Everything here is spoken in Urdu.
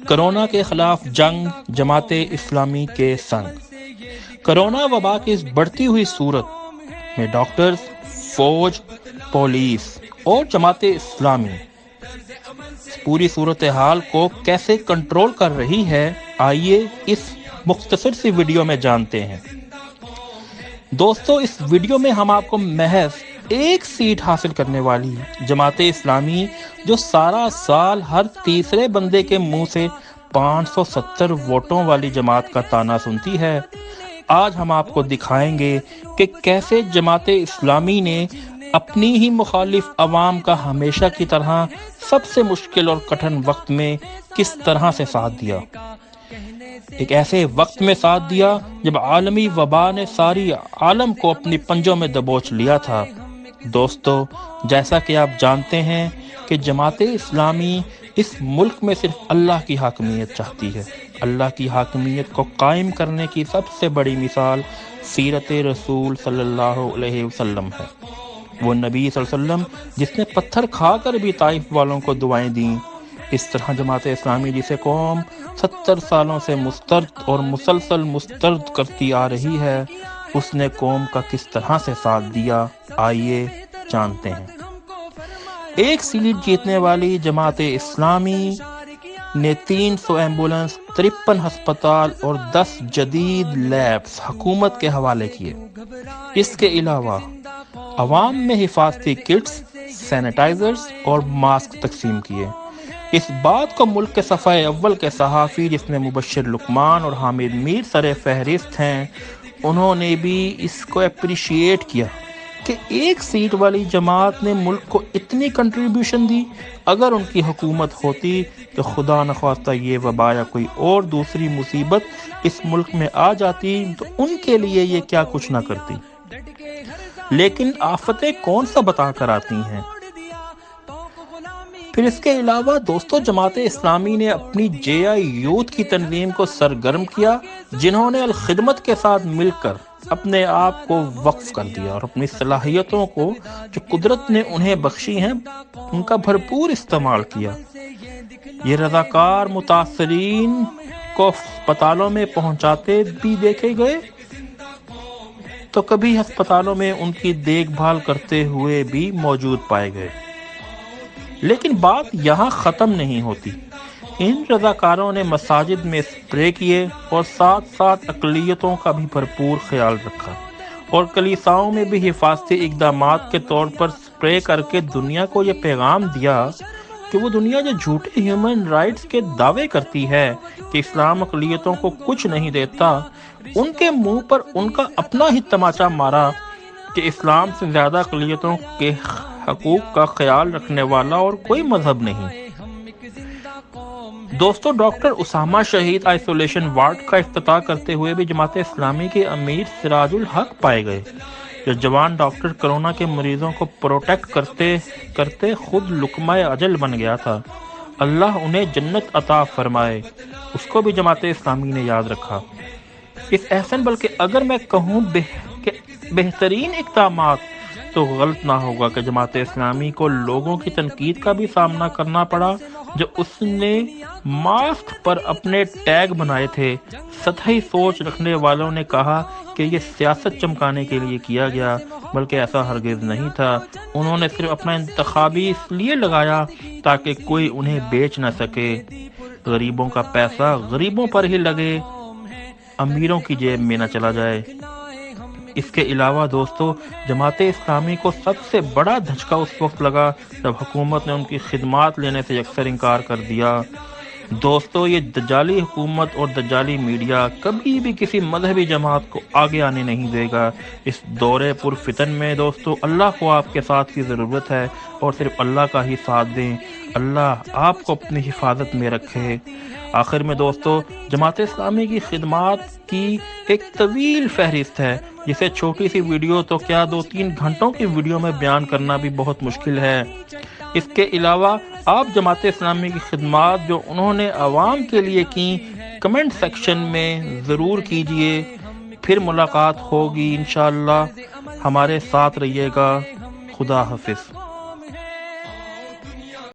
کرونا کے خلاف جنگ جماعت اسلامی کے سنگ۔ کرونا وبا کی اس بڑھتی ہوئی صورت میں ڈاکٹرز، فوج، پولیس اور جماعت اسلامی پوری صورتحال کو کیسے کنٹرول کر رہی ہے، آئیے اس مختصر سی ویڈیو میں جانتے ہیں۔ دوستو، اس ویڈیو میں ہم آپ کو محض ایک سیٹ حاصل کرنے والی جماعت اسلامی، جو سارا سال ہر تیسرے بندے کے منہ سے 570 ووٹوں والی جماعت کا تانا سنتی ہے، آج ہم آپ کو دکھائیں گے کہ کیسے جماعت اسلامی نے اپنی ہی مخالف عوام کا ہمیشہ کی طرح سب سے مشکل اور کٹھن وقت میں کس طرح سے ساتھ دیا۔ ایک ایسے وقت میں ساتھ دیا جب عالمی وبا نے ساری عالم کو اپنی پنجوں میں دبوچ لیا تھا۔ دوستو، جیسا کہ آپ جانتے ہیں کہ جماعت اسلامی اس ملک میں صرف اللہ کی حاکمیت چاہتی ہے۔ اللہ کی حاکمیت کو قائم کرنے کی سب سے بڑی مثال سیرت رسول صلی اللہ علیہ وسلم ہے۔ وہ نبی صلی اللہ علیہ وسلم جس نے پتھر کھا کر بھی طائف والوں کو دعائیں دیں، اس طرح جماعت اسلامی جسے قوم 70 سالوں سے مسترد اور مسلسل مسترد کرتی آ رہی ہے، اس نے قوم کا کس طرح سے ساتھ دیا، آئیے جانتے ہیں۔ ایک سیٹ جیتنے والی جماعت اسلامی نے 300 ایمبولنس، 53 ہسپتال اور 10 جدید لیبس حکومت کے حوالے کیے۔ اس کے علاوہ عوام میں حفاظتی کٹس، سینیٹائزرز اور ماسک تقسیم کیے۔ اس بات کو ملک کے صفحہ اول کے صحافی جس میں مبشر لقمان اور حامد میر سر فہرست ہیں، انہوں نے بھی اس کو اپریشیٹ کیا کہ ایک سیٹ والی جماعت نے ملک کو اتنی کنٹریبیوشن دی۔ اگر ان کی حکومت ہوتی تو خدا نخواستہ یہ وبا یا کوئی اور دوسری مصیبت اس ملک میں آ جاتی تو ان کے لیے یہ کیا کچھ نہ کرتی۔ لیکن آفتیں کون سا بتا کر آتی ہیں۔ پھر اس کے علاوہ دوستو، جماعت اسلامی نے اپنی JI یوتھ کی تنظیم کو سرگرم کیا، جنہوں نے الخدمت کے ساتھ مل کر اپنے آپ کو وقف کر دیا اور اپنی صلاحیتوں کو جو قدرت نے انہیں بخشی ہیں ان کا بھرپور استعمال کیا۔ یہ رضاکار متاثرین کو ہسپتالوں میں پہنچاتے بھی دیکھے گئے تو کبھی ہسپتالوں میں ان کی دیکھ بھال کرتے ہوئے بھی موجود پائے گئے۔ لیکن بات یہاں ختم نہیں ہوتی۔ ان رضاکاروں نے مساجد میں اسپرے کیے اور ساتھ ساتھ اقلیتوں کا بھی بھرپور خیال رکھا، اور کلیساؤں میں بھی حفاظتی اقدامات کے طور پر اسپرے کر کے دنیا کو یہ پیغام دیا کہ وہ دنیا جو جھوٹے ہیومن رائٹس کے دعوے کرتی ہے کہ اسلام اقلیتوں کو کچھ نہیں دیتا، ان کے منہ پر ان کا اپنا ہی تماچا مارا کہ اسلام سے زیادہ اقلیتوں کے حقوق کا خیال رکھنے والا اور کوئی مذہب نہیں۔ دوستو، ڈاکٹر اسامہ شہید آئسولیشن وارڈ کا افتتاح کرتے ہوئے بھی جماعت اسلامی کے امیر سراج الحق پائے گئے۔ جو جوان ڈاکٹر کرونا کے مریضوں کو پروٹیکٹ کرتے کرتے خود لقمہ اجل بن گیا تھا، اللہ انہیں جنت عطا فرمائے، اس کو بھی جماعت اسلامی نے یاد رکھا۔ اس احسن بلکہ اگر میں کہوں کہ بہترین اقدامات، تو غلط نہ ہوگا کہ جماعت اسلامی کو لوگوں کی تنقید کا بھی سامنا کرنا پڑا جو اس نے ماسک پر اپنے ٹیگ بنائے تھے۔ سطحی سوچ رکھنے والوں نے کہا کہ یہ سیاست چمکانے کے لیے کیا گیا، بلکہ ایسا ہرگز نہیں تھا۔ انہوں نے صرف اپنا انتخابی اس لیے لگایا تاکہ کوئی انہیں بیچ نہ سکے۔ غریبوں کا پیسہ غریبوں پر ہی لگے، امیروں کی جیب میں نہ چلا جائے۔ اس کے علاوہ دوستو، جماعت اسلامی کو سب سے بڑا دھچکا اس وقت لگا جب حکومت نے ان کی خدمات لینے سے یکسر انکار کر دیا۔ دوستو، یہ دجالی حکومت اور دجالی میڈیا کبھی بھی کسی مذہبی جماعت کو آگے آنے نہیں دے گا۔ اس دورے پر فتن میں دوستو، اللہ کو آپ کے ساتھ کی ضرورت ہے، اور صرف اللہ کا ہی ساتھ دیں۔ اللہ آپ کو اپنی حفاظت میں رکھے۔ آخر میں دوستو، جماعت اسلامی کی خدمات کی ایک طویل فہرست ہے، جسے چھوٹی سی ویڈیو تو کیا 2-3 گھنٹوں کی ویڈیو میں بیان کرنا بھی بہت مشکل ہے۔ اس کے علاوہ آپ جماعت اسلامی کی خدمات جو انہوں نے عوام کے لیے کی، کمنٹ سیکشن میں ضرور کیجئے۔ پھر ملاقات ہوگی انشاءاللہ۔ ہمارے ساتھ رہیے گا۔ خدا حافظ۔